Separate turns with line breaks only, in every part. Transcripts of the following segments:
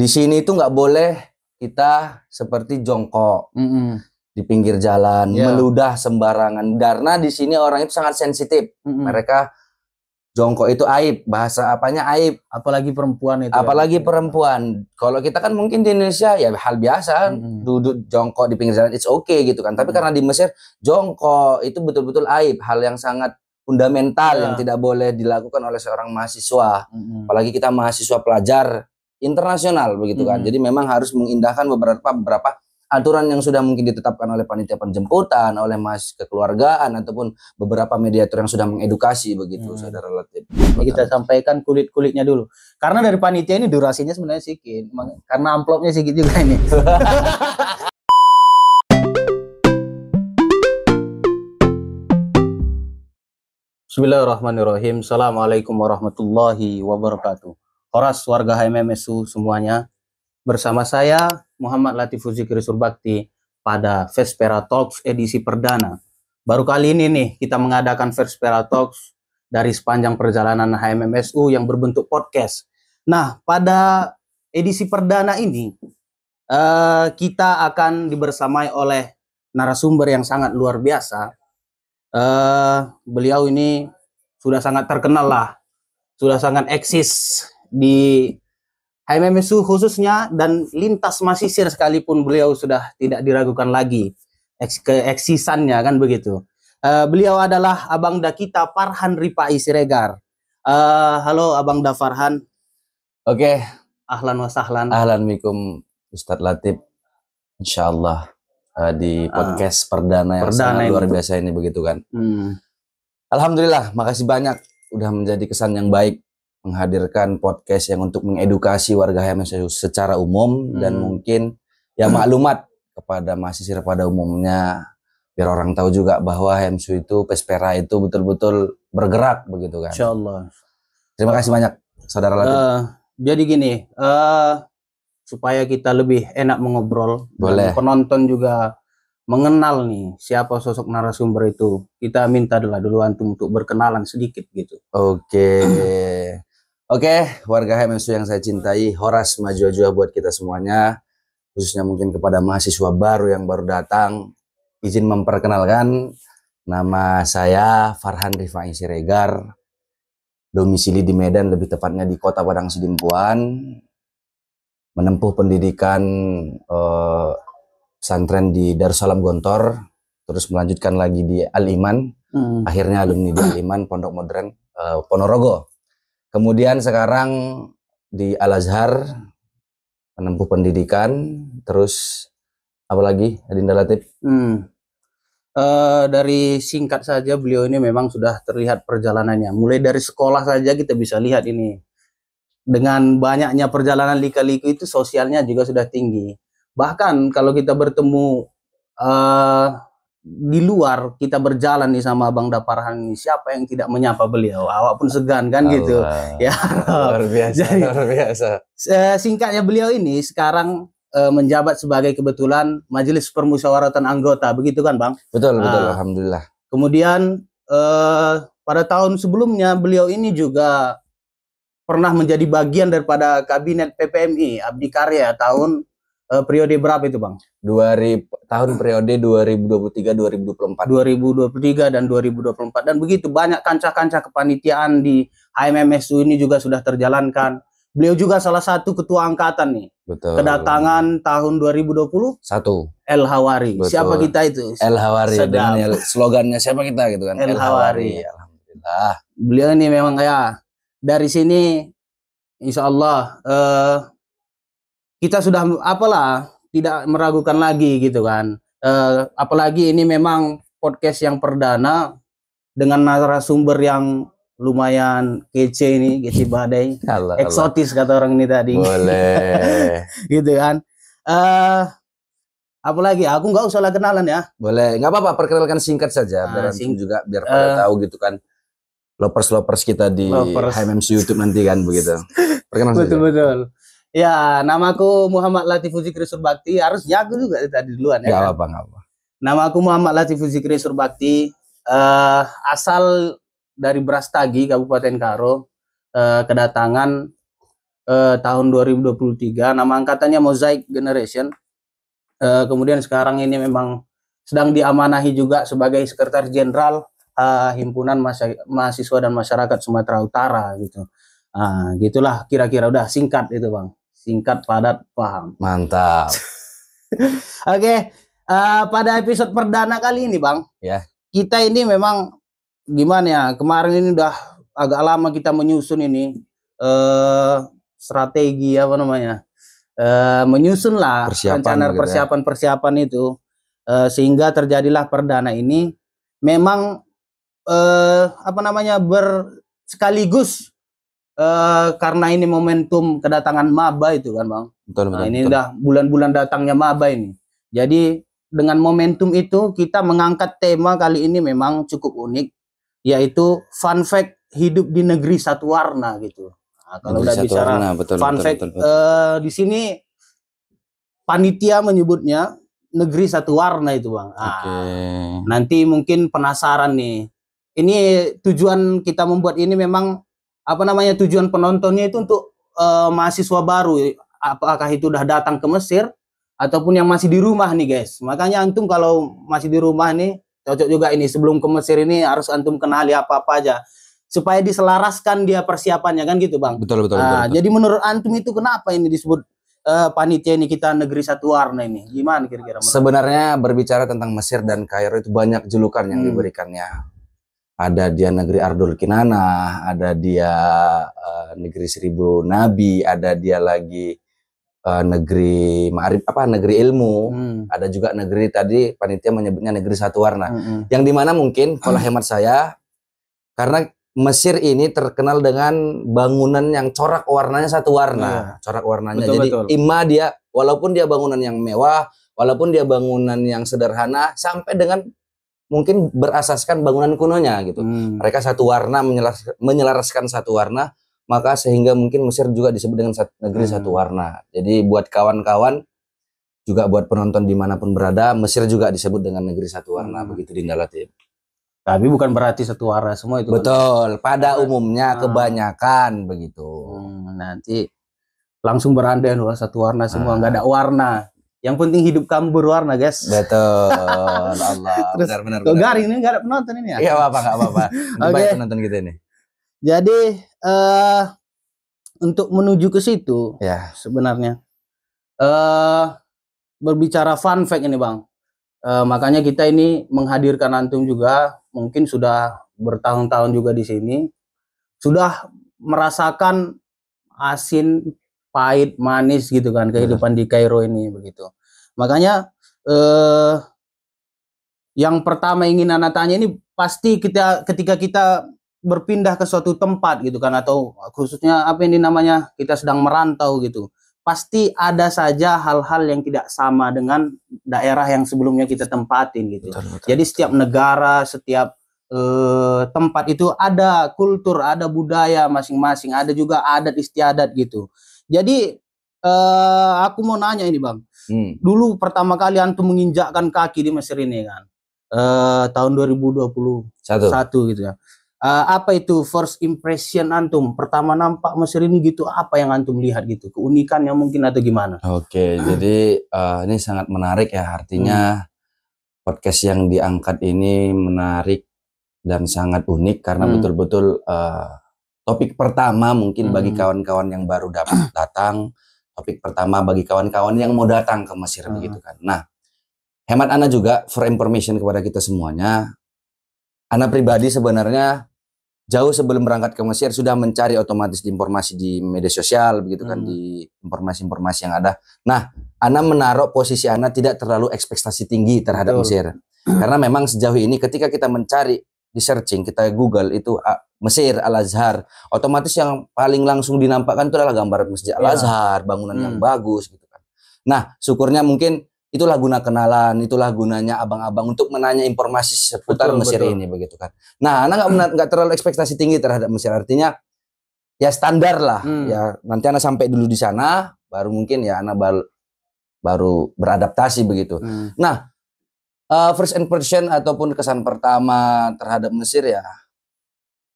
di sini itu nggak boleh kita seperti jongkok di pinggir jalan, meludah sembarangan. Karena di sini orang itu sangat sensitif. Mereka jongkok itu aib, bahasa apanya aib.
Apalagi perempuan itu.
Apalagi perempuan. Kalau kita kan mungkin di Indonesia ya hal biasa, duduk jongkok di pinggir jalan, it's okay gitu kan. Tapi karena di Mesir jongkok itu betul-betul aib, hal yang sangat fundamental yang tidak boleh dilakukan oleh seorang mahasiswa. Apalagi kita mahasiswa pelajar internasional begitu kan. Jadi memang harus mengindahkan beberapa aturan yang sudah mungkin ditetapkan oleh panitia penjemputan, oleh mas kekeluargaan ataupun beberapa mediator yang sudah mengedukasi begitu, Saudara Latif.
Kita sampaikan kulit-kulitnya dulu. Karena dari panitia ini durasinya sebenarnya sedikit, karena amplopnya sedikit juga ini. Bismillahirrahmanirrahim. Assalamualaikum warahmatullahi wabarakatuh. Horas warga HMMSU semuanya. Bersama saya Muhammad Latif Zikri Surbakti pada Vespera Talks edisi perdana. Baru kali ini nih kita mengadakan Vespera Talks dari sepanjang perjalanan HMMSU yang berbentuk podcast. Nah, pada edisi perdana ini kita akan dibersamai oleh narasumber yang sangat luar biasa. Beliau ini sudah sangat terkenal lah, sudah sangat eksis di HMMSU khususnya dan lintas masisir sekalipun beliau sudah tidak diragukan lagi keeksisannya kan begitu. Beliau adalah Abangda kita Farhan Rifai Siregar. Halo Abangda Farhan.
Oke.
Ahlan wa sahlan.
Ahlan bikum Ustadz Latif. Insyaallah di podcast perdana yang sangat luar biasa ini begitu kan. Alhamdulillah, makasih banyak udah menjadi kesan yang baik menghadirkan podcast yang untuk mengedukasi warga HMMSU secara umum dan mungkin ya maklumat kepada mahasiswa pada umumnya biar orang tahu juga bahwa HMMSU itu Vespera itu betul-betul bergerak begitu kan.
Insyaallah.
Terima kasih banyak Saudara Latif.
Jadi gini, supaya kita lebih enak mengobrol,
boleh.
Penonton juga mengenal nih siapa sosok narasumber itu. Kita minta dulu antum untuk berkenalan sedikit gitu.
Oke, warga HMMSU yang saya cintai, Horas Majua-Jua buat kita semuanya, khususnya mungkin kepada mahasiswa baru yang baru datang, izin memperkenalkan, nama saya Farhan Rifai Siregar, domisili di Medan, lebih tepatnya di Kota Padang Sidimpuan, menempuh pendidikan pesantren di Darussalam Gontor, terus melanjutkan lagi di Al-Iman, akhirnya alumni di Al-Iman, Pondok Modern, Ponorogo. Kemudian sekarang di Al-Azhar menempuh pendidikan, terus apa lagi Adinda Latif?
Dari singkat saja beliau ini memang sudah terlihat perjalanannya. Mulai dari sekolah saja kita bisa lihat ini. Dengan banyaknya perjalanan lika-liku itu sosialnya juga sudah tinggi. Bahkan kalau kita bertemu di luar, kita berjalan nih sama Abangda Farhan ini, siapa yang tidak menyapa beliau? Awak pun segan kan Allah, gitu. Ya,
luar biasa. Jadi, luar biasa.
Singkatnya beliau ini sekarang menjabat sebagai kebetulan Majelis Permusyawaratan Anggota, begitu kan Bang?
Betul, alhamdulillah.
Kemudian pada tahun sebelumnya beliau ini juga pernah menjadi bagian daripada kabinet PPMI Abdi Karya tahun periode berapa itu Bang?
Tahun periode 2023-2024.
2023 dan 2024 dan begitu banyak kancah-kancah kepanitiaan di HMMSU ini juga sudah terjalankan. Beliau juga salah satu ketua angkatan nih.
Betul.
Kedatangan tahun 2020 El Hawari. Betul. Siapa kita itu?
El Hawari. Dengan slogannya siapa kita gitu kan?
El Hawari.
Alhamdulillah.
Beliau ini memang ya dari sini insya Allah kita sudah tidak meragukan lagi gitu kan. Apalagi ini memang podcast yang perdana dengan narasumber yang lumayan kece ini, kece badai, eksotis kata orang ini tadi.
Boleh.
Gitu kan. Apalagi aku nggak usah lah kenalan ya.
Boleh, nggak apa-apa, perkenalkan singkat saja biar juga biar pada tahu gitu kan. Lovers kita di HMMSU YouTube nanti kan begitu. Perkenalkan saja.
Betul. Ya, namaku Muhammad Latif Zikri Surbakti. Harusnya aku juga tadi duluan ya.
Gak apa-apa.
Nama aku Muhammad Latif Zikri Surbakti. Asal dari Brastagi, Kabupaten Karo. Kedatangan tahun 2023. Nama angkatannya Mosaic Generation. Kemudian sekarang ini memang sedang diamanahi juga sebagai Sekretaris Jenderal Himpunan Mahasiswa dan Masyarakat Sumatera Utara gitu. Gitulah kira-kira, udah singkat itu Bang. Singkat, padat, paham.
Mantap.
Oke, pada episode perdana kali ini Bang,
Ya.
Kita ini memang gimana ya, kemarin ini udah agak lama kita menyusun ini strategi apa namanya, menyusun lah rencana persiapan itu, sehingga terjadilah perdana ini. Memang apa namanya, sekaligus karena ini momentum kedatangan maba itu kan Bang.
Betul.
Ini udah bulan-bulan datangnya maba ini. Jadi dengan momentum itu kita mengangkat tema kali ini memang cukup unik, yaitu fun fact hidup di negeri satu warna gitu. Kalau udah bicara fun fact, di sini panitia menyebutnya negeri satu warna itu Bang. Nanti mungkin penasaran nih. Ini tujuan kita membuat ini memang apa namanya, tujuan penontonnya itu untuk mahasiswa baru, apakah itu udah datang ke Mesir ataupun yang masih di rumah nih guys. Makanya antum kalau masih di rumah nih cocok juga ini, sebelum ke Mesir ini harus antum kenali apa-apa aja supaya diselaraskan dia persiapannya kan gitu Bang.
Betul.
Jadi menurut antum itu kenapa ini disebut panitia ini kita negeri satu warna ini? Gimana kira-kira?
Sebenarnya berbicara tentang Mesir dan Kairo itu banyak julukan yang diberikannya. Ada dia negeri Ardul Kinana, ada dia negeri seribu nabi, ada dia lagi negeri ma'arif, negeri ilmu, ada juga negeri tadi panitia menyebutnya negeri satu warna. Yang dimana mungkin kalau hemat saya, karena Mesir ini terkenal dengan bangunan yang corak warnanya satu warna, corak warnanya. Jadi imma dia, walaupun dia bangunan yang mewah, walaupun dia bangunan yang sederhana, sampai dengan mungkin berasaskan bangunan kunonya gitu. Mereka satu warna, menyelaraskan satu warna, maka sehingga mungkin Mesir juga disebut dengan negeri satu warna. Jadi buat kawan-kawan, juga buat penonton dimanapun berada, Mesir juga disebut dengan negeri satu warna, begitu Dinda Latif.
Tapi bukan berarti satu warna semua itu.
Betul, pada umumnya kebanyakan begitu.
Nanti langsung berandai loh satu warna semua, nggak ada warna. Yang penting hidup kamu berwarna, guys.
Betul. Allah. Benar.
Kok garing ini nggak ada penonton ini ya?
Iya, nggak apa-apa. Banyak penonton kita ini.
Jadi untuk menuju ke situ, ya sebenarnya berbicara fun fact ini Bang. Makanya kita ini menghadirkan antum juga, mungkin sudah bertahun-tahun juga di sini, sudah merasakan asin, pahit, manis gitu kan kehidupan di Kairo ini begitu. Makanya yang pertama ingin Ana tanya ini, pasti ketika kita berpindah ke suatu tempat gitu kan, atau khususnya apa ini namanya, kita sedang merantau gitu, pasti ada saja hal-hal yang tidak sama dengan daerah yang sebelumnya kita tempatin gitu. Jadi setiap negara, setiap tempat itu ada kultur, ada budaya masing-masing, ada juga adat istiadat gitu. Jadi aku mau nanya ini Bang, dulu pertama kali antum menginjakkan kaki di Mesir ini kan, tahun 2021 gitu ya. Apa itu first impression antum pertama nampak Mesir ini gitu? Apa yang antum lihat gitu? Keunikannya mungkin atau gimana?
Oke, jadi ini sangat menarik ya, artinya podcast yang diangkat ini menarik dan sangat unik karena betul-betul topik pertama mungkin bagi kawan-kawan yang baru datang, topik pertama bagi kawan-kawan yang mau datang ke Mesir begitu kan. Nah, hemat Ana juga for information kepada kita semuanya, Ana pribadi sebenarnya jauh sebelum berangkat ke Mesir sudah mencari otomatis di informasi di media sosial begitu kan, di informasi-informasi yang ada. Nah, Ana menaruh posisi Ana tidak terlalu ekspektasi tinggi terhadap Mesir. Karena memang sejauh ini ketika kita mencari di searching, kita Google itu Mesir Al-Azhar, otomatis yang paling langsung dinampakkan itu adalah gambar Masjid Al-Azhar, bangunan yang bagus gitu kan. Nah, syukurnya mungkin itulah guna kenalan, itulah gunanya abang-abang untuk menanya informasi seputar Mesir ini begitu kan. Nah, Ana nggak terlalu ekspektasi tinggi terhadap Mesir, artinya ya standar lah. Ya nanti Ana sampai dulu di sana, baru mungkin ya Ana baru beradaptasi begitu. Nah, first impression ataupun kesan pertama terhadap Mesir ya,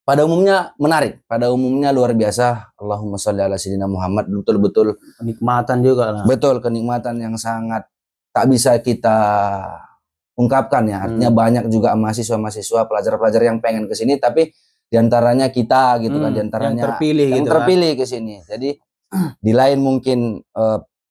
pada umumnya menarik, pada umumnya luar biasa. Allahumma sholli ala sayyidina Muhammad, betul-betul
Kenikmatan juga lah.
betul kenikmatan yang sangat tak bisa kita ungkapkan ya. Artinya banyak juga mahasiswa-mahasiswa, pelajar-pelajar yang pengen ke sini, tapi diantaranya kita gitu kan, diantaranya
yang terpilih
yang
gitu
terpilih ke sini. Jadi di lain mungkin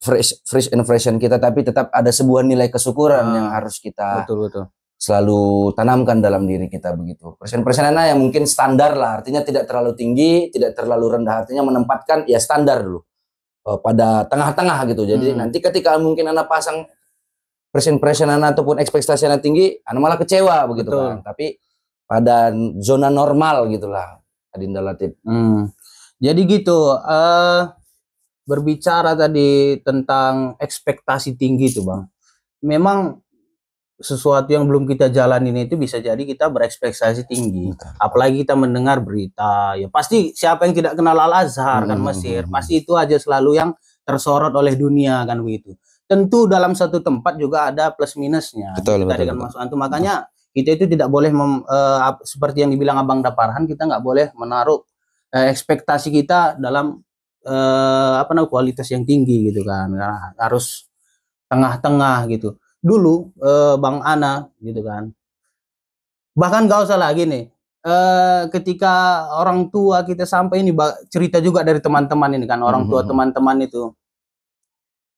fresh impression kita, tapi tetap ada sebuah nilai kesyukuran yang harus kita
betul.
selalu tanamkan dalam diri kita begitu. Persen-persenana yang mungkin standar lah, artinya tidak terlalu tinggi, tidak terlalu rendah, artinya menempatkan ya standar dulu pada tengah-tengah gitu. Jadi nanti ketika mungkin anak pasang persen anak ataupun ekspektasi anak tinggi, anak malah kecewa begitu kan. Tapi pada zona normal gitulah, Adinda Latif.
Jadi gitu, berbicara tadi tentang ekspektasi tinggi itu Bang. Memang sesuatu yang belum kita jalanin itu bisa jadi kita berekspektasi tinggi. Apalagi kita mendengar berita, ya pasti siapa yang tidak kenal Al-Azhar kan Mesir, pasti itu aja selalu yang tersorot oleh dunia kan begitu. Tentu dalam satu tempat juga ada plus minusnya.
Betul.
Masuk antum, makanya kita itu tidak boleh seperti yang dibilang Abang Daparhan, kita nggak boleh menaruh ekspektasi kita dalam kualitas yang tinggi gitu kan. Nah, harus tengah-tengah gitu. Dulu Bang Ana gitu kan, bahkan gak usah lagi nih ketika orang tua kita sampai ini, cerita juga dari teman-teman ini kan, orang tua teman-teman itu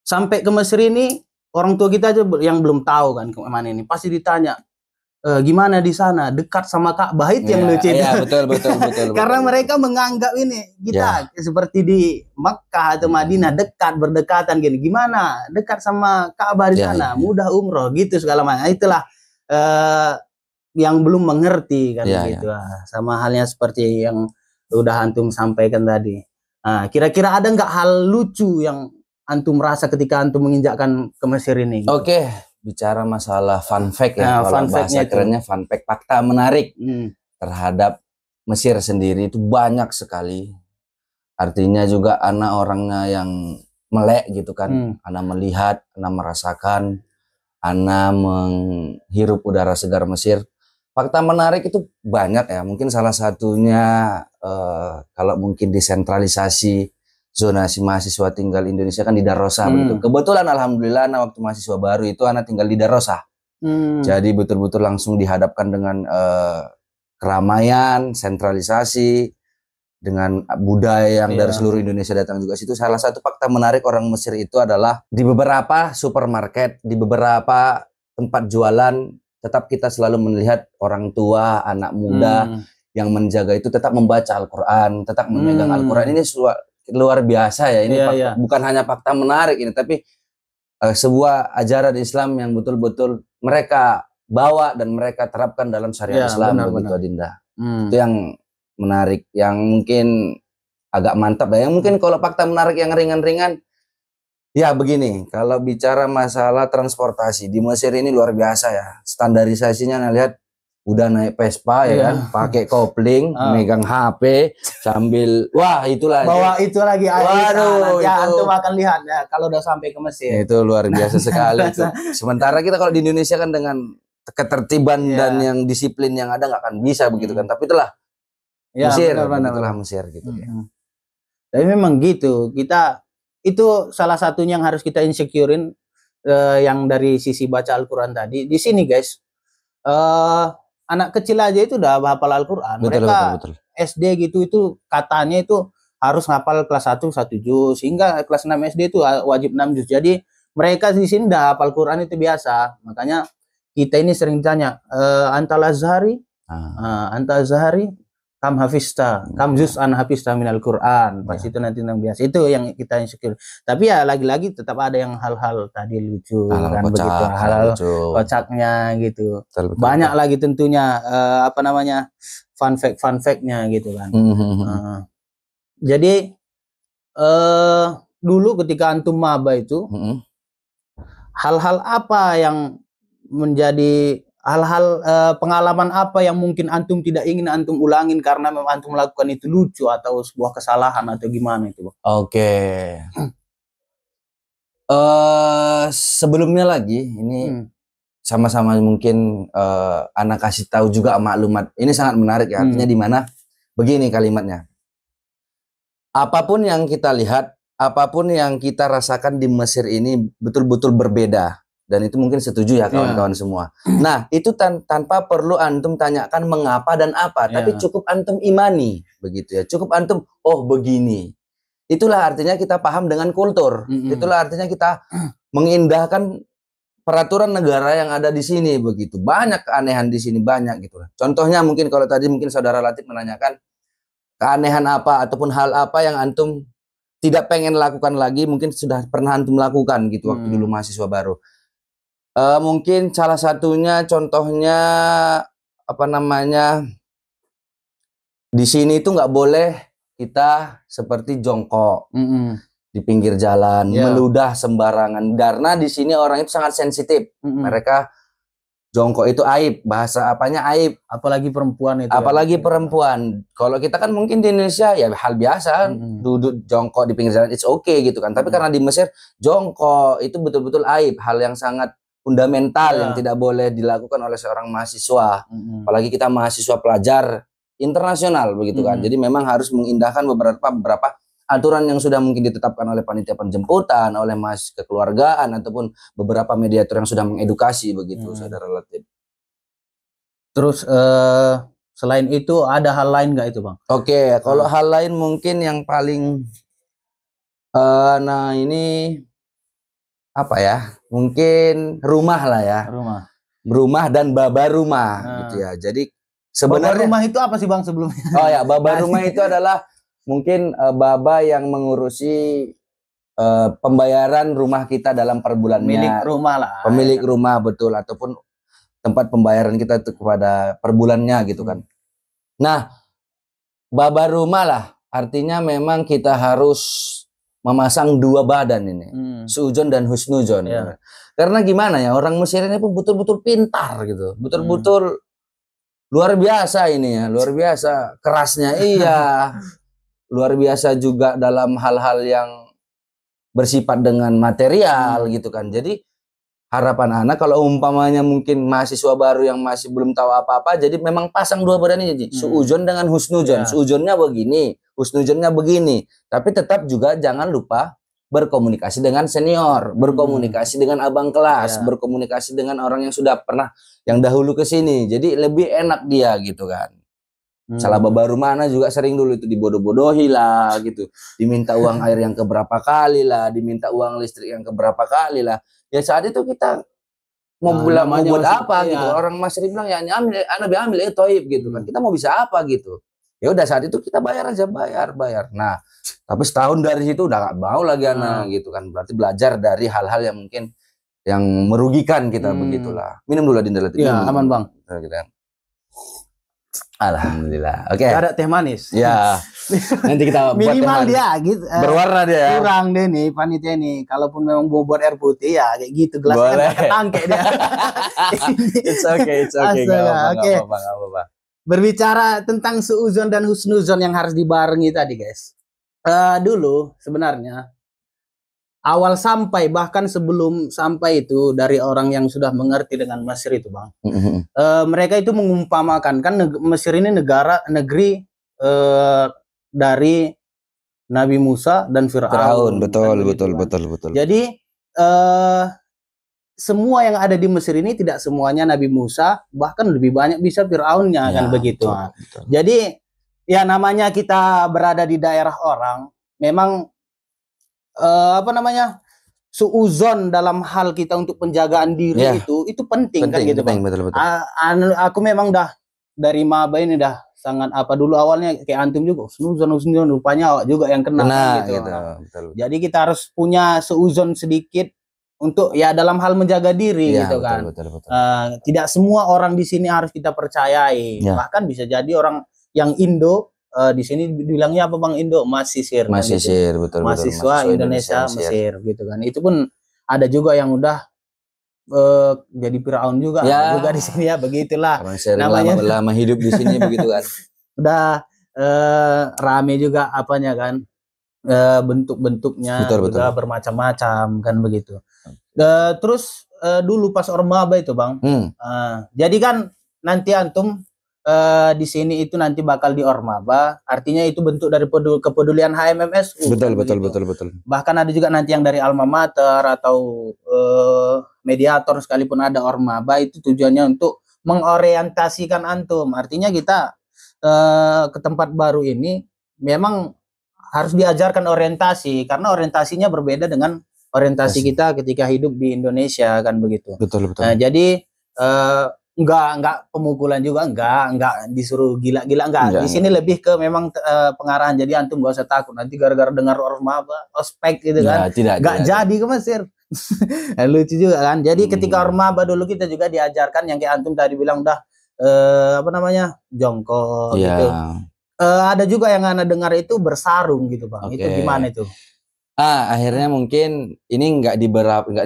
sampai ke Mesir ini, orang tua kita aja yang belum tahu kan kemana ini, pasti ditanya gimana di sana, dekat sama Ka'bah, itu yang lucu itu.
Iya, betul.
Karena mereka menganggap ini kita seperti di Makkah atau Madinah, dekat, berdekatan gini. Gimana dekat sama Ka'bah di sana, mudah umroh gitu segala macam. Itulah yang belum mengerti kan gitu. Sama halnya seperti yang udah antum sampaikan tadi. Nah, kira-kira ada nggak hal lucu yang antum rasa ketika antum menginjakkan ke Mesir ini? Gitu?
Oke. Bicara masalah fun fact ya, kalau bahasa kerennya fun fact, fakta menarik terhadap Mesir sendiri itu banyak sekali. Artinya juga anak orangnya yang melek gitu kan, anak melihat, anak merasakan, anak menghirup udara segar Mesir. Fakta menarik itu banyak ya, mungkin salah satunya kalau mungkin desentralisasi zonasi mahasiswa tinggal Indonesia kan di Darosah begitu. Kebetulan alhamdulillah anak waktu mahasiswa baru itu anak tinggal di Darosah. Jadi betul-betul langsung dihadapkan dengan keramaian, sentralisasi, dengan budaya yang dari seluruh Indonesia datang juga situ. Salah satu fakta menarik orang Mesir itu adalah di beberapa supermarket, di beberapa tempat jualan, tetap kita selalu melihat orang tua, anak muda yang menjaga itu tetap membaca Al-Quran, tetap memegang Al-Quran. Ini luar biasa ya, ini bukan hanya fakta menarik ini, tapi sebuah ajaran Islam yang betul-betul mereka bawa dan mereka terapkan dalam syariat Islam begitu Adinda. Itu yang menarik, yang mungkin agak mantap ya. Yang mungkin kalau fakta menarik yang ringan-ringan ya begini, kalau bicara masalah transportasi di Mesir ini luar biasa ya. Standarisasinya lihat udah naik Vespa ya kan, pakai kopling, megang HP sambil itulah
bawa itu lagi
waduh,
ya antum akan lihat ya kalau udah sampai ke Mesir.
Itu luar biasa sekali itu. Sementara kita kalau di Indonesia kan dengan ketertiban dan yang disiplin yang ada nggak akan bisa begitu kan. Tapi itulah Mesir, itulah Mesir gitu ya.
Tapi memang gitu, kita itu salah satunya yang harus kita insecurein yang dari sisi baca Al-Quran tadi. Di sini guys, anak kecil aja itu udah hafal Al-Quran. Mereka betul. SD gitu itu katanya itu harus hafal kelas 1 1 juz, sehingga kelas 6 SD itu wajib 6 juz. Jadi mereka di sini udah hafal Quran itu biasa. Makanya kita ini sering tanya, Anta Azhari, Anta Azhari, kam hafista, kam juz an hafista minal Quran. Pas itu nanti yang biasa. Itu yang kita insecure. Tapi ya lagi-lagi tetap ada yang hal-hal tadi lucu kan begitu, hal-hal kocaknya gitu. Betul. Banyak lagi tentunya fun fact-nya gitu kan. Jadi dulu ketika antum maba itu hal-hal apa yang menjadi hal-hal pengalaman apa yang mungkin antum tidak ingin antum ulangin karena memang antum melakukan itu lucu atau sebuah kesalahan atau gimana itu?
Oke. Sebelumnya lagi ini sama-sama mungkin anak kasih tahu juga maklumat. Ini sangat menarik ya, artinya di mana Begini kalimatnya. Apapun yang kita lihat, apapun yang kita rasakan di Mesir ini betul-betul berbeda. Dan itu mungkin setuju ya kawan-kawan semua. Nah, itu tanpa perlu antum tanyakan mengapa dan apa. Tapi cukup antum imani. Begitu ya. Cukup antum, oh begini. Itulah artinya kita paham dengan kultur. Itulah artinya kita mengindahkan peraturan negara yang ada di sini. Begitu. Banyak keanehan di sini. Banyak gitu. Contohnya mungkin kalau tadi mungkin Saudara Latif menanyakan keanehan apa ataupun hal apa yang antum tidak pengen lakukan lagi, mungkin sudah pernah antum lakukan gitu waktu dulu mahasiswa baru. Mungkin salah satunya contohnya apa namanya, di sini itu nggak boleh kita seperti jongkok di pinggir jalan, meludah sembarangan, karena di sini orang itu sangat sensitif. Mereka jongkok itu aib, bahasa apanya aib,
apalagi perempuan itu.
Apalagi perempuan. Kalau kita kan mungkin di Indonesia ya hal biasa, duduk jongkok di pinggir jalan it's okay gitu kan. Tapi karena di Mesir jongkok itu betul-betul aib, hal yang sangat fundamental yang tidak boleh dilakukan oleh seorang mahasiswa. Apalagi kita mahasiswa pelajar internasional begitu kan. Jadi memang harus mengindahkan beberapa aturan yang sudah mungkin ditetapkan oleh panitia penjemputan, oleh kekeluargaan ataupun beberapa mediator yang sudah mengedukasi begitu, Saudara Latif.
Terus selain itu ada hal lain nggak itu, Bang?
Oke, kalau hal lain mungkin yang paling nah ini apa ya? Mungkin rumah lah ya. Rumah dan baba rumah gitu ya. Jadi sebenarnya
baba rumah itu apa sih, Bang, sebelumnya?
Oh ya, baba rumah itu adalah mungkin baba yang mengurusi pembayaran rumah kita dalam per bulannya.
Pemilik rumah lah.
Pemilik rumah, betul, ataupun tempat pembayaran kita itu kepada per bulannya gitu kan. Nah, baba rumah lah artinya memang kita harus memasang dua badan ini, suudzon dan husnudzon. Karena gimana ya, orang Mesir ini pun betul-betul pintar gitu, betul-betul luar biasa ini ya, luar biasa kerasnya iya. Luar biasa juga dalam hal-hal yang bersifat dengan material gitu kan. Jadi harapan anak kalau umpamanya mungkin mahasiswa baru yang masih belum tahu apa-apa, jadi memang pasang dua badan ini, suudzon dengan husnudzon. Suudzonnya begini, husnudzonnya begini. Tapi tetap juga jangan lupa berkomunikasi dengan senior, berkomunikasi dengan abang kelas, berkomunikasi dengan orang yang sudah pernah yang dahulu ke sini. Jadi lebih enak dia gitu kan. Salah baru mana juga sering dulu itu dibodoh-bodohi lah gitu, diminta uang air yang keberapa kali lah, diminta uang listrik yang keberapa kali lah. Ya saat itu kita mau buat apa gitu. Orang Mesir bilang ya ambil itu gitu kan. Kita mau bisa apa gitu. Ya udah saat itu kita bayar aja, bayar. Nah, tapi setahun dari situ udah gak mau lagi anak gitu kan. Berarti belajar dari hal-hal yang mungkin yang merugikan kita begitulah. Minum dulu Dinda Latif.
Iya, aman, Bang.
Gitu. Alhamdulillah. Oke.
Ada teh manis.
Ya. Nanti kita buat
minimal dia gitu.
Berwarna dia ya.
Kurang deh nih panitia nih. Kalaupun memang mau buat air putih ya kayak gitu gelasnya ketangkek dia.
It's okay. Gak apa-apa.
Berbicara tentang suudzon dan husnudzon yang harus dibarengi tadi, guys. Dulu sebenarnya awal sampai, bahkan sebelum sampai itu, dari orang yang sudah mengerti dengan Mesir itu, Bang. Mereka itu mengumpamakan, kan Mesir ini negeri dari Nabi Musa dan Fir'aun.
Betul. Jadi
semua yang ada di Mesir ini tidak semuanya Nabi Musa, bahkan lebih banyak bisa Fir'aunnya, kan begitu. Betul. Jadi ya namanya kita berada di daerah orang, memang suudzon dalam hal kita untuk penjagaan diri itu penting kan gitu, Bang.
Betul.
Aku memang dah dari maba ini dah sangat dulu awalnya kayak antum juga suudzon rupanya awak juga yang kena gitu.
Betul.
Jadi kita harus punya suudzon sedikit untuk ya dalam hal menjaga diri gitu kan. Betul. Tidak semua orang di sini harus kita percayai. Bahkan bisa jadi orang yang Indo di sini bilangnya apa, Bang, Indo? Mahasiswa,
betul.
Mahasiswa Indonesia Mesir gitu kan. Itu pun ada juga yang udah jadi Firaun juga di sini ya, begitulah.
Namanya lama hidup di sini begitu kan.
Udah rame juga apanya kan. Bentuk-bentuknya juga bermacam-macam kan begitu. Terus dulu pas Ormaba itu, Bang. Jadi kan nanti antum di sini itu nanti bakal diormaba, artinya itu bentuk dari kepedulian HMMSU.
Betul,
kan
betul,
begitu.
betul, betul.
Bahkan ada juga nanti yang dari alma mater atau mediator sekalipun ada ormaba, itu tujuannya untuk mengorientasikan antum. Artinya kita ke tempat baru ini memang harus diajarkan orientasi, karena orientasinya berbeda dengan orientasi kita ketika hidup di Indonesia, kan begitu.
Betul, betul.
Nah, jadi enggak pemukulan juga, enggak disuruh gila-gila, enggak. Di sini lebih ke memang pengarahan. Jadi antum gak usah takut nanti gara-gara dengar ormaba, ospek gitu kan. Enggak jadi ke Mesir. Lucu juga kan. Jadi ketika ormaba dulu kita juga diajarkan yang kayak antum tadi bilang udah apa namanya? Jongkok gitu. Ada juga yang Ana dengar itu bersarung gitu, Bang. Itu gimana itu?
Akhirnya mungkin ini nggak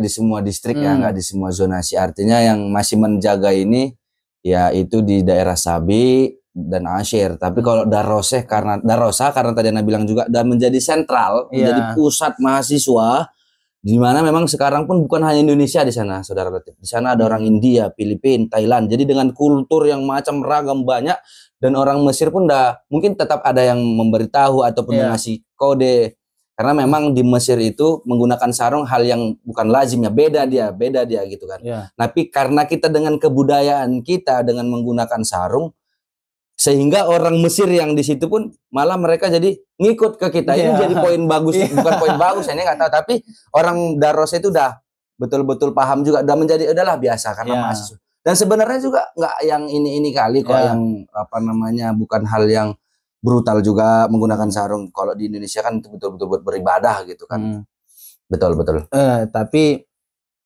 di semua distrik ya, nggak di semua zonasi. Artinya yang masih menjaga ini ya itu di daerah Sabi dan Asyir. Tapi kalau Darosa karena tadi Anda bilang juga dan menjadi sentral, menjadi pusat mahasiswa, di mana memang sekarang pun bukan hanya Indonesia di sana, saudara Latif. Di sana ada orang India, Filipina, Thailand. Jadi dengan kultur yang macam ragam banyak, dan orang Mesir pun mungkin tetap ada yang memberitahu ataupun mengasih kode. Karena memang di Mesir itu menggunakan sarung hal yang bukan lazim ya, beda dia gitu kan. Tapi karena kita dengan kebudayaan kita dengan menggunakan sarung, sehingga orang Mesir yang di situ pun malah mereka jadi ngikut ke kita. Ini jadi poin bagus, bukan poin bagus, saya nggak tahu. Tapi orang Daros itu udah betul-betul paham juga, udah menjadi udahlah biasa karena mahasiswa. Dan sebenarnya juga nggak yang ini kali kok yang apa namanya bukan hal yang brutal juga menggunakan sarung. Kalau di Indonesia kan itu betul-betul buat beribadah gitu kan. Betul.
Tapi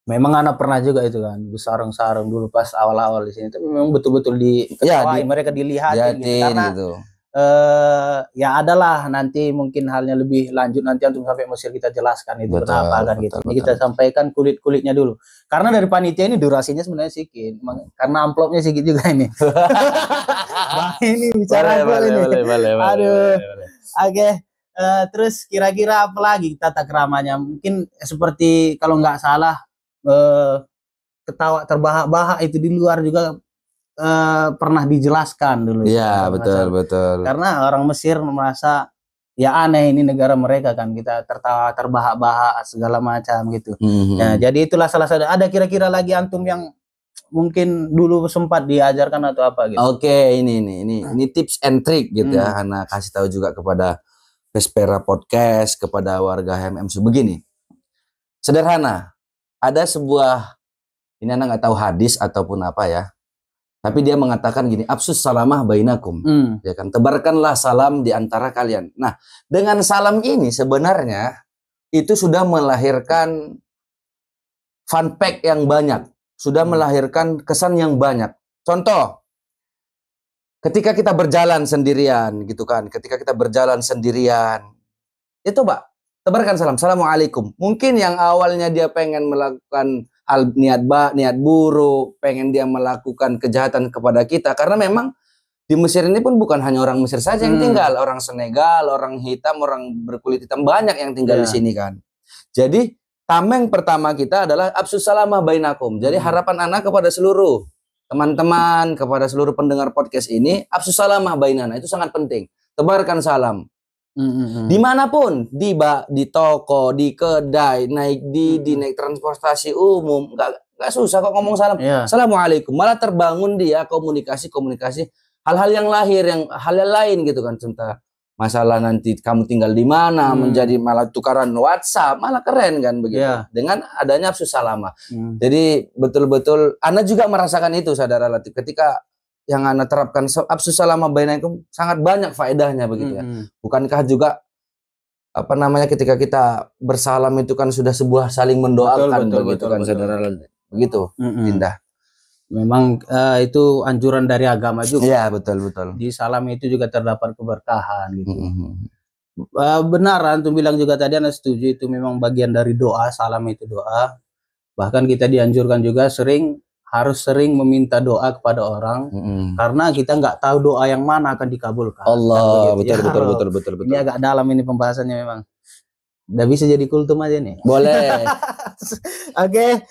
memang anak pernah juga itu kan bersarung-sarung dulu pas awal-awal di sini. Tapi memang betul-betul mereka dilihatin gitu. Karena gitu. Ya adalah nanti mungkin halnya lebih lanjut nanti antum sampai Mesir kita jelaskan itu kenapa kan gitu. Ini kita sampaikan kulit-kulitnya dulu. Karena dari panitia ini durasinya sebenarnya sedikit. Karena amplopnya sedikit juga ini. Ini bicara boleh. Aduh. Oke. Terus kira-kira apa lagi tata keramanya? Mungkin seperti kalau nggak salah ketawa terbahak-bahak itu di luar juga pernah dijelaskan dulu.
Iya, betul.
Karena orang Mesir merasa ya aneh, ini negara mereka kan, kita tertawa terbahak-bahak segala macam gitu. Nah, jadi itulah salah satu. Ada kira-kira lagi antum yang mungkin dulu sempat diajarkan atau apa gitu?
Oke, ini tips and trick gitu ya. Ana kasih tahu juga kepada Vespera Podcast, kepada warga HMMSU begini. Sederhana. Ada sebuah, ini Ana nggak tahu hadis ataupun apa ya. Tapi dia mengatakan gini, absus salamah bainakum. Ya kan, tebarkanlah salam di antara kalian. Nah, dengan salam ini sebenarnya itu sudah melahirkan fun fact yang banyak, sudah melahirkan kesan yang banyak. Contoh, ketika kita berjalan sendirian gitu kan, itu Pak, tebarkan salam, assalamualaikum. Mungkin yang awalnya dia pengen melakukan hal niat buruk, pengen dia melakukan kejahatan kepada kita, karena memang di Mesir ini pun bukan hanya orang Mesir saja yang tinggal, orang Senegal, orang hitam, orang berkulit hitam banyak yang tinggal di sini kan. Jadi tameng pertama kita adalah absus salamah bainakum. Jadi harapan anak kepada seluruh teman-teman, kepada seluruh pendengar podcast ini, absus salamah bainana itu sangat penting. Tebarkan salam. Dimanapun, di toko, di kedai, naik naik transportasi umum, nggak susah kok ngomong salam. Assalamualaikum, malah terbangun dia komunikasi hal-hal yang hal yang lain gitu kan. Contoh masalah nanti kamu tinggal di mana, menjadi malah tukaran WhatsApp, malah keren kan begitu. Dengan adanya absus salamah. Jadi betul-betul Anda juga merasakan itu, saudara Latif, ketika yang Anda terapkan absus salamah bainakum sangat banyak faedahnya begitu ya. Bukankah juga apa namanya ketika kita bersalam itu kan sudah sebuah saling mendoakan begitu kan, saudara. Begitu, Dinda.
Memang itu anjuran dari agama juga.
Iya, betul.
Di salam itu juga terdapat keberkahan gitu. Benar antum bilang juga tadi, Anda setuju, itu memang bagian dari doa. Salam itu doa. Bahkan kita dianjurkan juga harus sering meminta doa kepada orang, karena kita nggak tahu doa yang mana akan dikabulkan.
Allah, betul.
Ini agak dalam ini pembahasannya memang. Udah bisa jadi kultum aja nih.
Boleh.
Oke.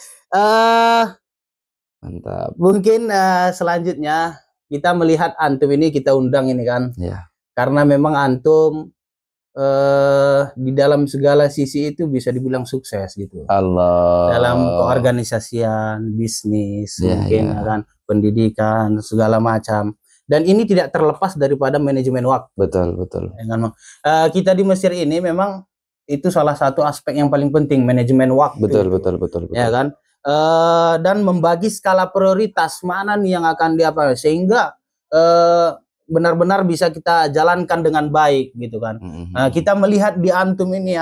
Mantap.
Mungkin selanjutnya kita melihat antum ini, kita undang ini kan.
Iya.
Karena memang antum di dalam segala sisi itu bisa dibilang sukses gitu.
Allah.
Dalam keorganisasian, bisnis, mungkin kan, pendidikan, segala macam. Dan ini tidak terlepas daripada manajemen waktu.
Betul, betul.
Kita di Mesir ini memang itu salah satu aspek yang paling penting, manajemen waktu.
Betul, betul, betul, betul.
Ya kan? Dan membagi skala prioritas mana nih yang akan diapa, sehingga benar-benar bisa kita jalankan dengan baik gitu kan. Kita melihat di antum ini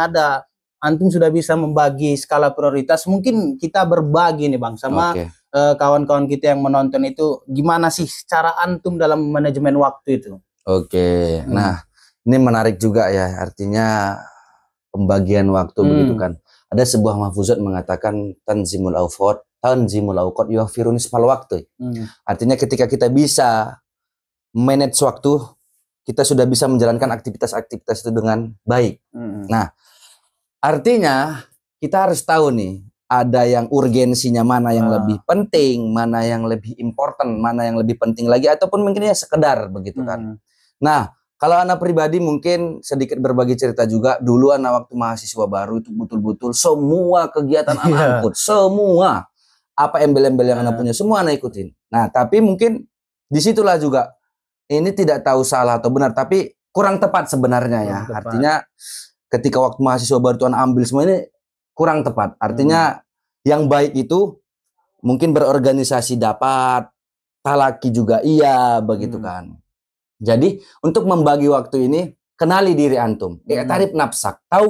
antum sudah bisa membagi skala prioritas. Mungkin kita berbagi nih Bang sama kawan-kawan kita yang menonton itu, gimana sih cara antum dalam manajemen waktu itu?
Nah ini menarik juga ya, artinya pembagian waktu begitu kan. Ada sebuah mahfuzat mengatakan tanzimul awqat yuwaffiru nisfal waktu. Artinya ketika kita bisa manage waktu, kita sudah bisa menjalankan aktivitas-aktivitas itu dengan baik. Nah, artinya kita harus tahu nih, ada yang urgensinya mana yang lebih penting, mana yang lebih important, mana yang lebih penting lagi, ataupun mungkin ya sekedar begitu kan. Nah, kalau anak pribadi mungkin sedikit berbagi cerita juga, dulu anak waktu mahasiswa baru itu betul-betul semua kegiatan anak ikut, semua apa embel-embel yang anak punya semua anak ikutin. Nah, tapi mungkin disitulah juga ini tidak tahu salah atau benar, tapi kurang tepat sebenarnya ya. Artinya ketika waktu mahasiswa baru itu anak ambil semua ini kurang tepat. Artinya yang baik itu mungkin berorganisasi dapat, talaki juga iya begitu kan. Jadi untuk membagi waktu ini, kenali diri antum. Tarif nafsak. Tahu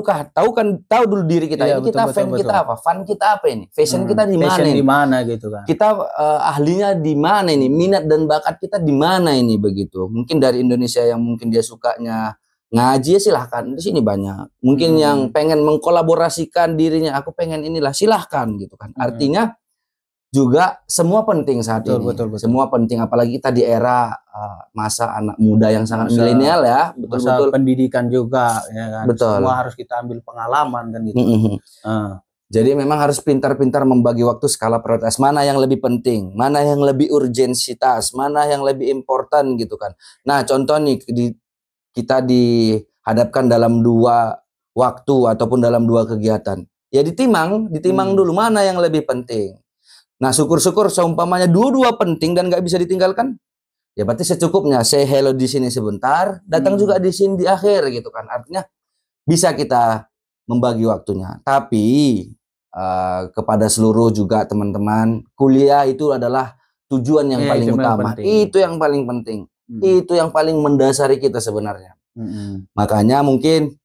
dulu diri kita. Ini kita kita apa? Fun kita apa ini? Fashion kita di mana?
Fashion di mana gitu kan.
Kita ahlinya di mana ini? Minat dan bakat kita di mana ini begitu. Mungkin dari Indonesia yang mungkin dia sukanya ngaji, silahkan, di sini banyak. Mungkin yang pengen mengkolaborasikan dirinya, aku pengen inilah, silahkan gitu kan. Artinya juga semua penting saat ini. Betul. Semua penting, apalagi kita di era masa anak muda yang sangat milenial ya. Betul.
Pendidikan juga ya kan.
Betul.
Semua harus kita ambil pengalaman kan gitu.
Jadi memang harus pintar-pintar membagi waktu skala prioritas. Mana yang lebih penting, mana yang lebih urgensitas, mana yang lebih important gitu kan. Nah contoh nih, kita dihadapkan dalam dua waktu ataupun dalam dua kegiatan. Ya ditimang dulu mana yang lebih penting. Nah syukur-syukur seumpamanya dua-dua penting dan nggak bisa ditinggalkan, ya berarti secukupnya. Say hello di sini sebentar, datang juga di sini di akhir gitu kan. Artinya bisa kita membagi waktunya. Tapi kepada seluruh juga teman-teman, kuliah itu adalah tujuan yang paling utama. Itu yang paling penting. Itu yang paling mendasari kita sebenarnya. Makanya mungkin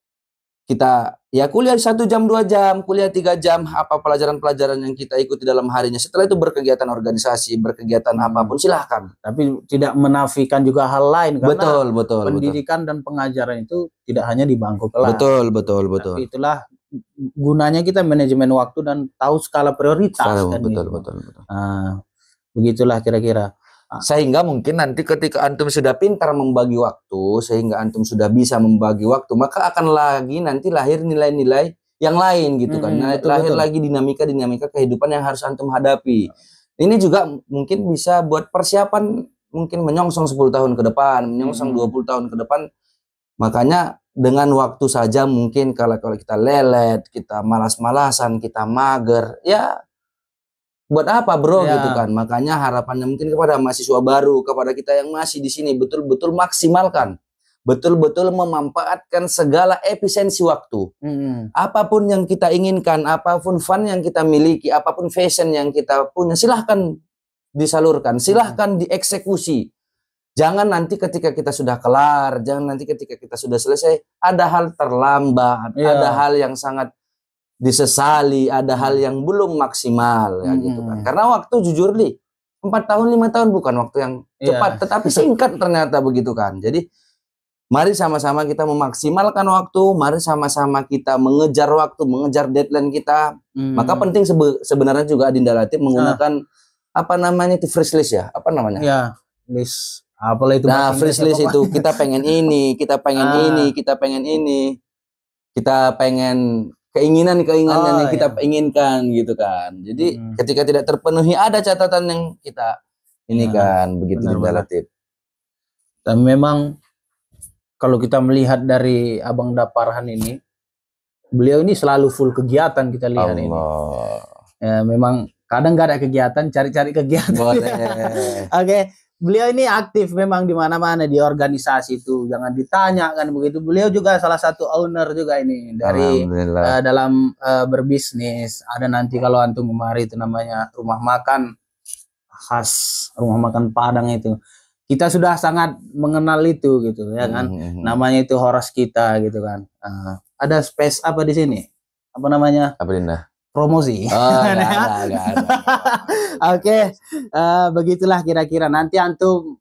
kita ya kuliah 1 jam 2 jam, kuliah 3 jam, apa pelajaran-pelajaran yang kita ikuti dalam harinya. Setelah itu berkegiatan organisasi, berkegiatan apapun silahkan.
Tapi tidak menafikan juga hal lain, karena
betul,
pendidikan dan pengajaran itu tidak hanya di bangku kelas.
Betul.
Tapi itulah gunanya kita manajemen waktu dan tahu skala prioritas.
Betul.
Nah, begitulah kira-kira.
Sehingga mungkin nanti ketika antum sudah pintar membagi waktu, sehingga antum sudah bisa membagi waktu, maka akan lagi nanti lahir nilai-nilai yang lain gitu kan. Lahir lagi dinamika kehidupan yang harus antum hadapi. Ini juga mungkin bisa buat persiapan, mungkin menyongsong 10 tahun ke depan, menyongsong 20 tahun ke depan. Makanya dengan waktu saja mungkin kalau kita lelet, kita malas-malasan, kita mager, ya buat apa bro gitu kan. Makanya harapannya mungkin kepada mahasiswa baru, kepada kita yang masih di sini, betul-betul maksimalkan, betul-betul memanfaatkan segala efisiensi waktu. Apapun yang kita inginkan, apapun fun yang kita miliki, apapun fashion yang kita punya, silahkan disalurkan, silahkan dieksekusi. Jangan nanti ketika kita sudah kelar, jangan nanti ketika kita sudah selesai ada hal terlambat, ada hal yang sangat disesali, ada hal yang belum maksimal ya gitu kan. Karena waktu jujur 4 tahun 5 tahun bukan waktu yang cepat, tetapi singkat ternyata begitu kan. Jadi mari sama-sama kita memaksimalkan waktu, mari sama-sama kita mengejar waktu, mengejar deadline kita. Maka penting sebenarnya juga Adinda Latif menggunakan apa namanya itu fresh list ya, apa namanya?
Ya, list apalah itu.
Nah, fresh list itu kita pengen ini, kita pengen ini, kita pengen ini. Kita pengen keinginan yang kita inginkan gitu kan. Jadi ketika tidak terpenuhi ada catatan yang kita ini kan begitu relatif.
Dan memang kalau kita melihat dari Abang Daparhan ini, beliau ini selalu full kegiatan kita lihat ini. Ya, memang kadang nggak ada kegiatan, cari-cari kegiatan. Oke, beliau ini aktif memang di mana-mana di organisasi itu. Jangan ditanya kan begitu. Beliau juga salah satu owner juga ini dari dalam berbisnis. Ada nanti kalau antum kemari itu namanya rumah makan khas, rumah makan Padang itu. Kita sudah sangat mengenal itu gitu ya kan. Namanya itu Horas kita gitu kan. Ada space apa di sini? Apa namanya?
Apa Dinda?
Promosi.
Nggak ada.
Oke, begitulah kira-kira. Nanti antum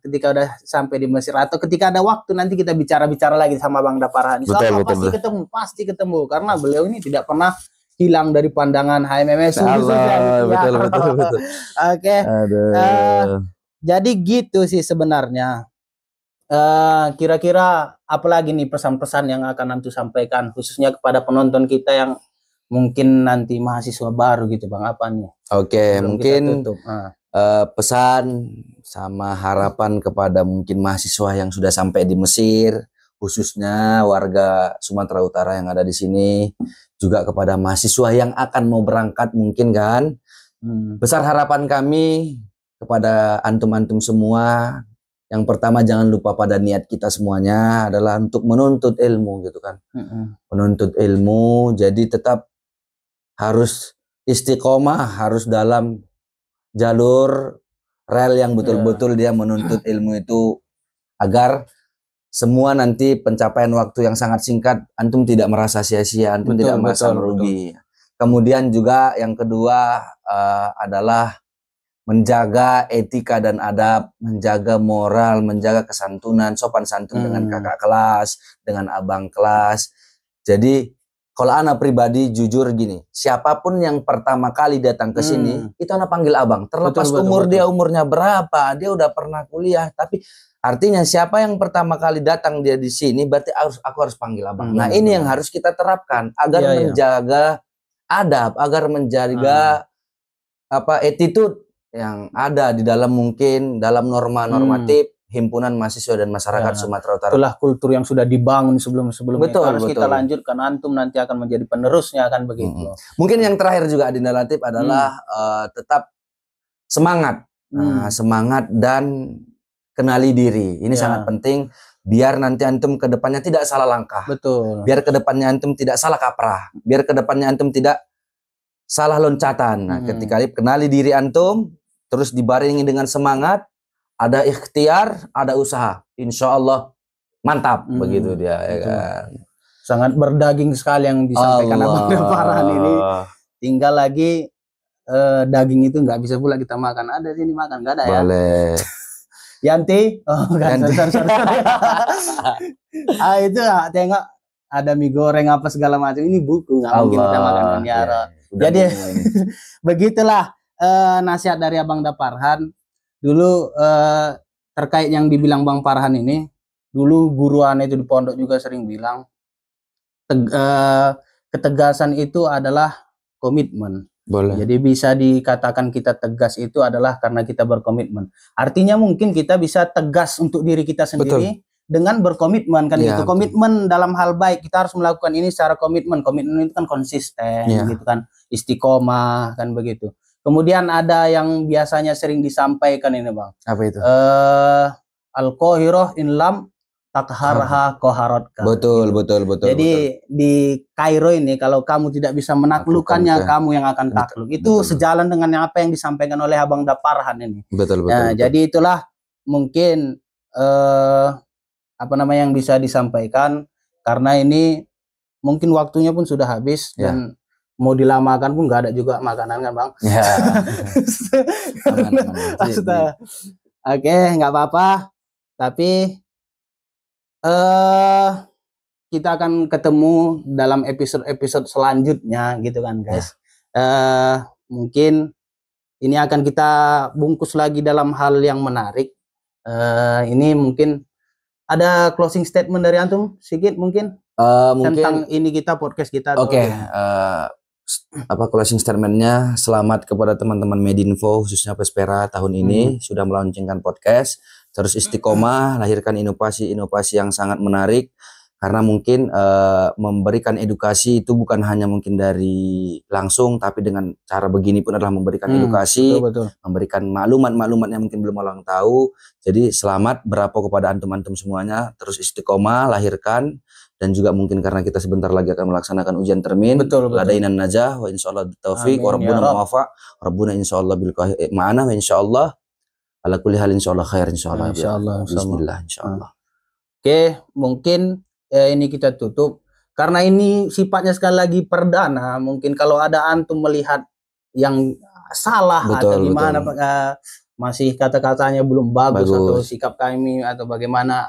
ketika udah sampai di Mesir atau ketika ada waktu nanti kita bicara-bicara lagi sama Bang Daparhan. Betul. Pasti ketemu karena beliau ini tidak pernah hilang dari pandangan HMMS. Betul. Oke. Jadi gitu sih sebenarnya. Kira-kira apalagi nih pesan-pesan yang akan antum sampaikan khususnya kepada penonton kita yang mungkin nanti mahasiswa baru gitu Bang, apa nih?
Oke, mungkin pesan sama harapan kepada mungkin mahasiswa yang sudah sampai di Mesir, khususnya warga Sumatera Utara yang ada di sini, juga kepada mahasiswa yang akan mau berangkat mungkin kan. Besar harapan kami kepada antum-antum semua. Yang pertama jangan lupa pada niat kita semuanya adalah untuk menuntut ilmu gitu kan. Menuntut ilmu, jadi tetap harus istiqomah, harus dalam jalur rel yang betul-betul dia menuntut ilmu itu agar semua nanti pencapaian waktu yang sangat singkat antum tidak merasa sia-sia, antum tidak merasa merugi. Kemudian juga yang kedua adalah menjaga etika dan adab, menjaga moral, menjaga kesantunan, sopan santun dengan kakak kelas, dengan abang kelas. Jadi kalau anak pribadi jujur gini, siapapun yang pertama kali datang ke sini, itu anak panggil abang. Terlepas dia umurnya berapa, dia udah pernah kuliah, tapi artinya siapa yang pertama kali datang dia di sini, berarti aku harus panggil abang. Nah ini yang harus kita terapkan agar menjaga adab, agar menjaga attitude yang ada di dalam mungkin dalam norma normatif himpunan mahasiswa dan masyarakat Sumatera Utara. Itulah
kultur yang sudah dibangun sebelum-sebelumnya. Harus kita lanjutkan, antum nanti akan menjadi penerusnya kan begitu.
Mungkin yang terakhir juga Adinda Latif adalah tetap semangat, semangat dan kenali diri. Ini sangat penting biar nanti antum ke depannya tidak salah langkah.
Betul.
Biar ke depannya antum tidak salah kaprah. Biar ke depannya antum tidak salah loncatan. Nah, ketika kenali diri antum, terus dibarengi dengan semangat, ada ikhtiar, ada usaha. Insya Allah mantap begitu dia. Ya kan?
Sangat berdaging sekali yang disampaikan Abang Daparhan ini. Tinggal lagi daging itu nggak bisa pula kita makan. Ada sini makan, nggak ada ya?
Boleh.
Yanti, sorry. Itu tengok ada mie goreng apa segala macam. Ini buku nggak mungkin kita makan penjara. Jadi begitulah nasihat dari Abang Daparhan. Dulu terkait yang dibilang Bang Parhan ini, dulu guru aneh itu di pondok juga sering bilang ketegasan itu adalah komitmen.
Boleh.
Jadi bisa dikatakan kita tegas itu adalah karena kita berkomitmen. Artinya mungkin kita bisa tegas untuk diri kita sendiri. Betul. Dengan berkomitmen kan gitu. Komitmen dalam hal baik, kita harus melakukan ini secara komitmen. Komitmen itu kan konsisten gitu kan, istiqomah kan begitu. Kemudian ada yang biasanya sering disampaikan ini Bang.
Apa itu?
Al-Qahirah in lam takharha qaharotka.
Betul.
Jadi di Kairo ini kalau kamu tidak bisa menaklukkannya, kamu yang akan takluk. Itu sejalan dengan apa yang disampaikan oleh Abang Daparhan ini.
Betul.
Jadi itulah mungkin apa namanya yang bisa disampaikan, karena ini mungkin waktunya pun sudah habis dan mau dilamakan pun nggak ada juga makanan kan Bang. Oke, nggak apa-apa, tapi kita akan ketemu dalam episode selanjutnya gitu kan guys. Mungkin ini akan kita bungkus lagi dalam hal yang menarik. Ini mungkin ada closing statement dari antum sedikit mungkin tentang ini podcast kita.
Oke, closing statementnya, selamat kepada teman-teman Medinfo khususnya Vespera tahun ini sudah melaunchingkan podcast. terus istiqomah, lahirkan inovasi-inovasi yang sangat menarik. Karena mungkin memberikan edukasi itu bukan hanya mungkin dari langsung, tapi dengan cara begini pun adalah memberikan edukasi,
betul.
memberikan maklumat-maklumat yang mungkin belum orang tahu. Jadi selamat berapa kepada antum-antum semuanya, terus istiqomah, lahirkan, dan juga mungkin karena kita sebentar lagi akan melaksanakan ujian termin.
Betul.
Ladainan najah wa insyaallah taufik wa rabbuna muwafaq, rabbuna insyaallah bil ma'ana wa insyaallah ala kulli hal insyaallah khair insyaallah. Bismillah insyaallah.
Oke, mungkin ini kita tutup karena ini sifatnya sekali lagi perdana. Mungkin kalau ada antum melihat yang salah atau gimana, masih kata-katanya belum bagus atau sikap kami atau bagaimana,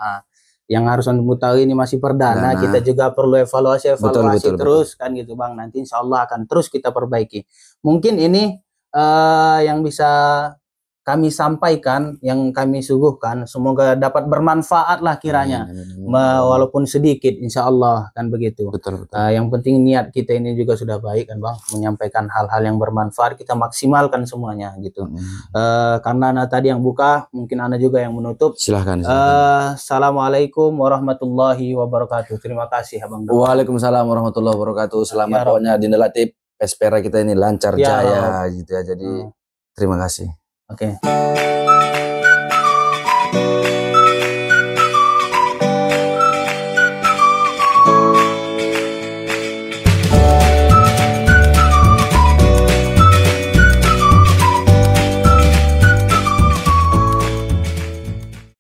yang harus antum tahu ini masih perdana. Kita juga perlu evaluasi terus kan gitu Bang. Nanti insya Allah akan terus kita perbaiki. Mungkin ini yang bisa kami sampaikan, yang kami suguhkan, semoga dapat bermanfaat lah kiranya, walaupun sedikit, insya Allah kan begitu. Yang penting niat kita ini juga sudah baik kan Bang, menyampaikan hal-hal yang bermanfaat, kita maksimalkan semuanya gitu. Karena Ana tadi yang buka, mungkin Ana juga yang menutup.
Silahkan.
Assalamualaikum warahmatullahi wabarakatuh. Terima kasih Abang.
Waalaikumsalam warahmatullahi wabarakatuh. Selamat pokoknya Dinda Latif, Vespera kita ini lancar jaya gitu ya. Jadi terima kasih.
Oke.